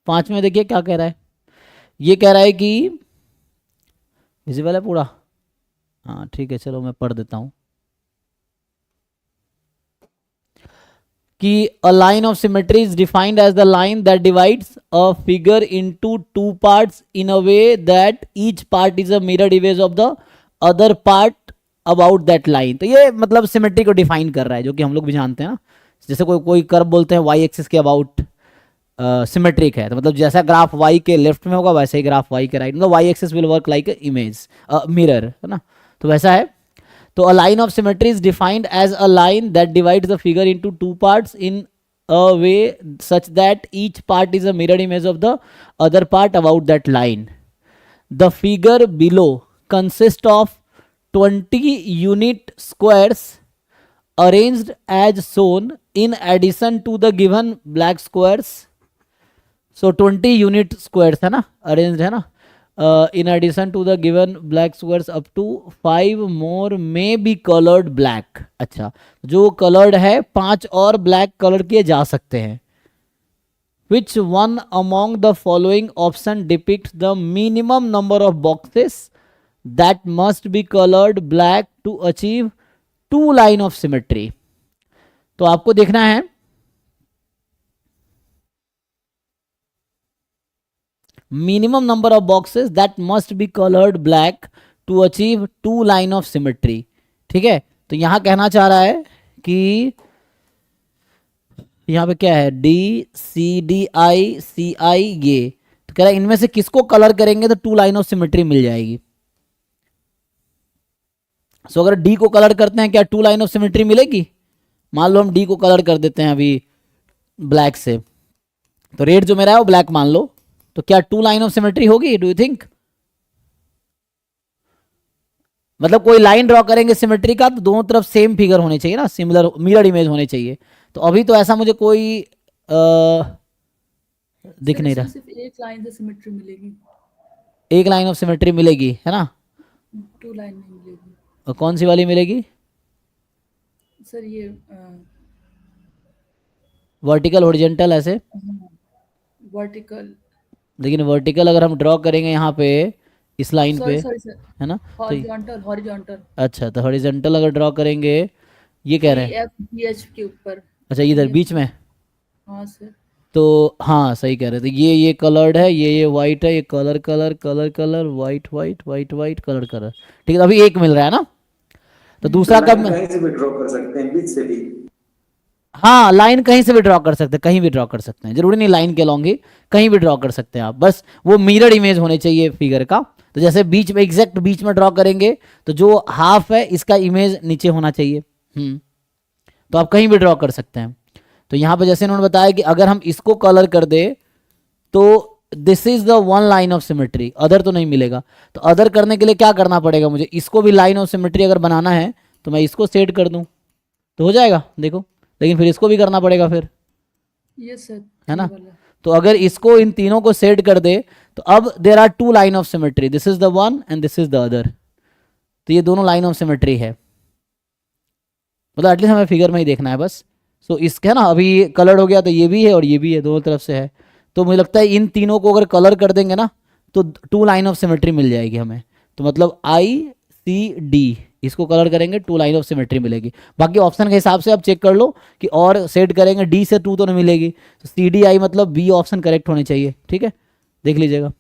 5 में देखिए क्या कह रहा है, ये कह रहा है कि विजिबल है पूरा, हाँ ठीक है चलो मैं पढ़ देता हूँ कि a line of symmetry is defined as the line that divides a figure into two parts in a way that each part is a mirror image of the other part about that line. तो ये मतलब symmetry को define कर रहा है, जो कि हम लोग भी जानते हैं ना, जैसे कोई कोई कर्व बोलते हैं वाई एक्सिस के अबाउट सिमेट्रिक है, तो मतलब जैसा ग्राफ वाई के लेफ्ट में होगा वैसे ही ग्राफ वाई के राइट, मतलब Y axis will work like image mirror, है ना, तो वैसा है। तो a line of symmetry is defined as a line that divides the figure into two parts in a way such that each part is a mirror image of the other part about that line. The figure below consists of 20 unit squares arranged as shown in addition to the given black squares. So 20 unit squares है ना, arranged है ना, in addition to the given black squares up to 5 more may be colored black। अच्छा, जो colored है 5 और black color किए जा सकते हैं। Which one among the following option depicts the minimum number of boxes that must be colored black to achieve two line of symmetry? तो आपको देखना है minimum number of boxes that must be colored black to achieve two line of symmetry। ठीक है, तो यहां कहना चाह रहा है कि यहां पे क्या है, डी सी डी आई सी आई, ये तो कह रहा है इनमें से किसको कलर करेंगे तो टू लाइन ऑफ सिमेट्री मिल जाएगी। सो अगर डी को कलर करते हैं क्या टू लाइन ऑफ सिमेट्री मिलेगी? मान लो हम डी को कलर कर देते हैं अभी ब्लैक से, तो रेड जो मेरा है वो ब्लैक मान लो, तो क्या टू लाइन ऑफ सिमेट्री होगी? Do you think? मतलब कोई लाइन ड्रॉ करेंगे सिमेट्री का तो दोनों तरफ सेम फिगर होने चाहिए ना, सिमिलर मिरर इमेज होने चाहिए। तो अभी तो ऐसा मुझे कोई दिख नहीं रहा। सिर्फ एक लाइन से सिमेट्री मिलेगी, एक लाइन ऑफ सिमेट्री मिलेगी है ना, टू लाइन नहीं मिलेगी। और कौन सी वाली मिलेगी सर ये वर्टिकल हॉरिजॉन्टल ऐसे, वर्टिकल, लेकिन वर्टिकल अगर हम ड्रॉ करेंगे यहाँ पे इस लाइन पे, सॉरी सर, है ना, तो हॉरिजॉन्टल हॉरिजॉन्टल, अच्छा तो हॉरिजॉन्टल अगर ड्रॉ करेंगे, ये कह रहे हैं एफ बी एच के ऊपर, अच्छा इधर बीच में, हाँ सर, तो हाँ सही कह रहे थे, ये कलर्ड है, ये वाइट है, ये colour colour colour colour white white white white colour colour, ठीक है, अभी एक मिल रहा है ना, तो दूसरा कब कहीं से भी ड्रॉ कर सकते हैं, बीच से भी। हाँ लाइन कहीं से भी ड्रॉ कर सकते हैं, कहीं भी ड्रॉ कर सकते हैं, जरूरी नहीं लाइन के लॉन्ग ही, कहीं भी ड्रॉ कर सकते हैं आप, बस वो मिरर इमेज होने चाहिए फिगर का। तो जैसे बीच में एग्जैक्ट बीच में ड्रॉ करेंगे तो जो हाफ है इसका इमेज नीचे होना चाहिए। तो आप कहीं भी ड्रॉ कर सकते हैं। तो यहाँ पे जैसे इन्होंने बताया कि अगर हम इसको कलर कर दे तो this is the one line of symmetry, other तो नहीं मिलेगा। तो अदर करने के लिए क्या करना पड़ेगा मुझे, इसको भी लाइन ऑफ सिमेट्री अगर बनाना है तो मैं इसको सेट कर दूं तो हो जाएगा, देखो, लेकिन फिर इसको भी करना पड़ेगा फिर, यस सर, है ना। तो अगर इसको इन तीनों को सेट कर दे तो अब there are two line of symmetry, this is the one and this is the other, तो ये दोनों लाइन ऑफ सिमेट्री है, मतलब एटलीस्ट हमें फिगर में ही देखना है बस। सो इसका ना अभी कलर हो गया तो ये भी है और ये भी है, दोनों तरफ से है, तो मुझे लगता है इन तीनों को अगर कलर कर देंगे ना तो टू लाइन ऑफ सिमेट्री मिल जाएगी हमें। तो मतलब आई सी डी इसको कलर करेंगे टू लाइन ऑफ सिमेट्री मिलेगी। बाकी ऑप्शन के हिसाब से आप चेक कर लो कि और सेट करेंगे डी से टू तो नहीं मिलेगी, तो सी डी आई मतलब बी ऑप्शन करेक्ट होने चाहिए, ठीक है, देख लीजिएगा।